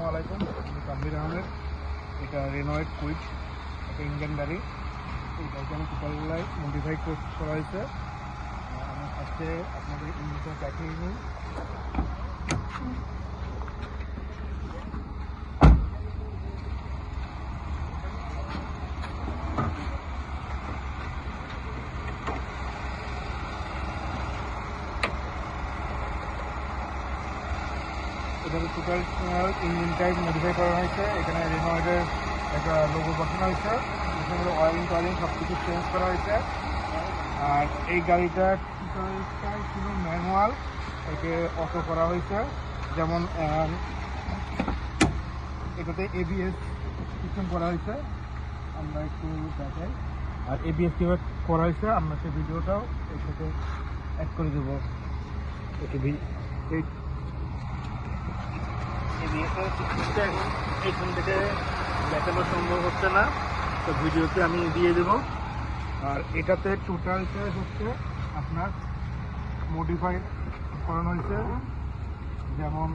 আসসালামু আলাইকুম, আমি কামবির আহমেদ। এটা রেনোয়েট কুইক, একটা ইন্ডিয়ান গাড়ি। এই গাড়িটা আমি টোটাল মডিফাই করা হয়েছে। আমি ফার্স্টে আপনাদের ইঞ্জিনটা দেখিয়ে নিই। এখানে টোটাল ইঞ্জিনটাই মডিফাই করা হয়েছে। এখানে রেনোয়েটের একটা লোগো বসানো হয়েছে। এখানে অয়েলিং সব কিছু চেঞ্জ করা হয়েছে। আর এই গাড়িটার টোটালটাই ছিল ম্যানুয়াল, একে অটো করা হয়েছে। যেমন এটাতে এবিএস সিস্টেম করা হয়েছে, আমরা একটু দেখাই। আর এবিএস কীভাবে করা হয়েছে আমরা সেই ভিডিওটাও এর সাথে অ্যাড করে দেবো। এইখান থেকে দেখানো সম্ভব হচ্ছে না, তো ভিডিওতে আমি দিয়ে দেবো। আর এটাতে টোটালটা হচ্ছে আপনার মডিফাই করানো হয়েছে। যেমন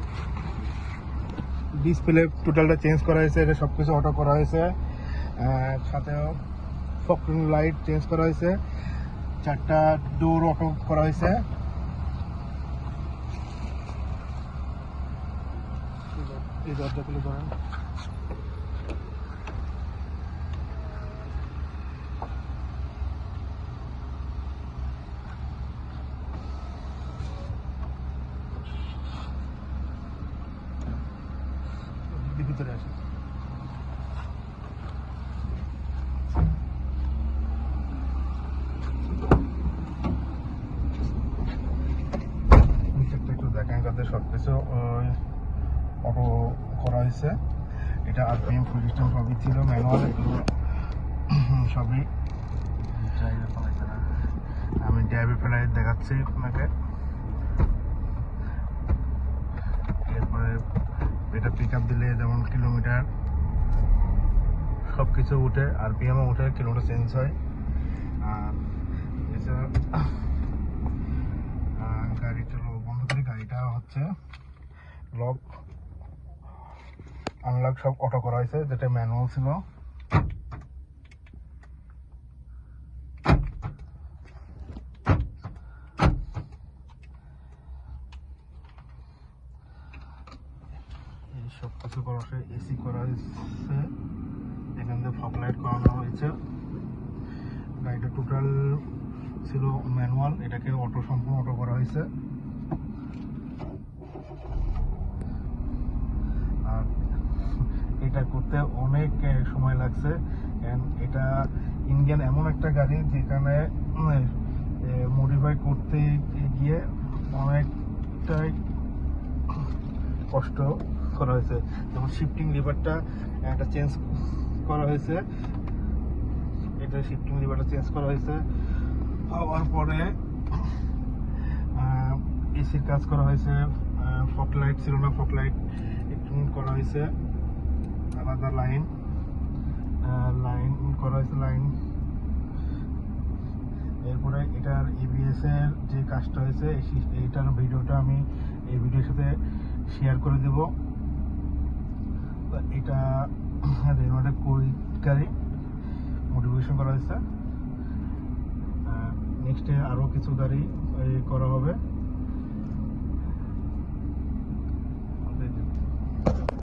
ডিসপ্লে টোটালটা চেঞ্জ করা হয়েছে, এটা সব কিছু অটো করা হয়েছে। সাথেও ফকিং লাইট চেঞ্জ করা হয়েছে, 4টা ডোর অটো করা হয়েছে। এই দরজাগুলো ধরেন, ভিতরে আসে। নিচেরটা একটু দেখেন, যাতে সবকিছু অটো করা হয়েছে। এটা আরপিএম ফুল সিস্টেম সবই ছিল ম্যানুয়াল, এগুলো সবই ড্রাইভে ফেলাইছে না। আমি ড্রাইভে ফেলাই দেখাচ্ছি আপনাকে। এরপরে এটা পিক আপ দিলে যেমন কিলোমিটার সব কিছু উঠে, আরপিএমও উঠে, কিলোমিটার চেঞ্জ হয়। আর এছাড়া গাড়িটা বন্ধ করি। গাড়িটা হচ্ছে লক আনলক সব অটো করা হয়েছে, যেটা ম্যানুয়াল ছিল। এই সব কিছু করা হয়েছে, এসি করা হয়েছে, এখান থেকে ফগ লাইট করানো হয়েছে। গাড়িটা টোটাল ছিল ম্যানুয়াল, এটাকে অটো সম্পূর্ণ অটো করা হয়েছে। আর এটা করতে অনেক সময় লাগছে। এটা ইন্ডিয়ান এমন একটা গাড়ি যেখানে মডিফাই করতে গিয়ে অনেকটাই কষ্ট করা হয়েছে। যেমন শিফটিং লিভারটা একটা চেঞ্জ করা হয়েছে, এটা শিফটিং লিভারটা চেঞ্জ করা হয়েছে। হওয়ার পরে এসির কাজ করা হয়েছে। ফগ লাইট ছিল না, ফগ লাইট একটু করা হয়েছে, আলাদা লাইন করা হয়েছে লাইন। এরপরে এটার এবিএস এর যে কাজটা হয়েছে, এইটার ভিডিওটা আমি এই ভিডিওর সাথে শেয়ার করে দেব। এটা রেনোয়েটের কুইক গাড়ি মডিফিকেশন করা হয়েছে। নেক্সটে আরও কিছু গাড়ি করা হবে।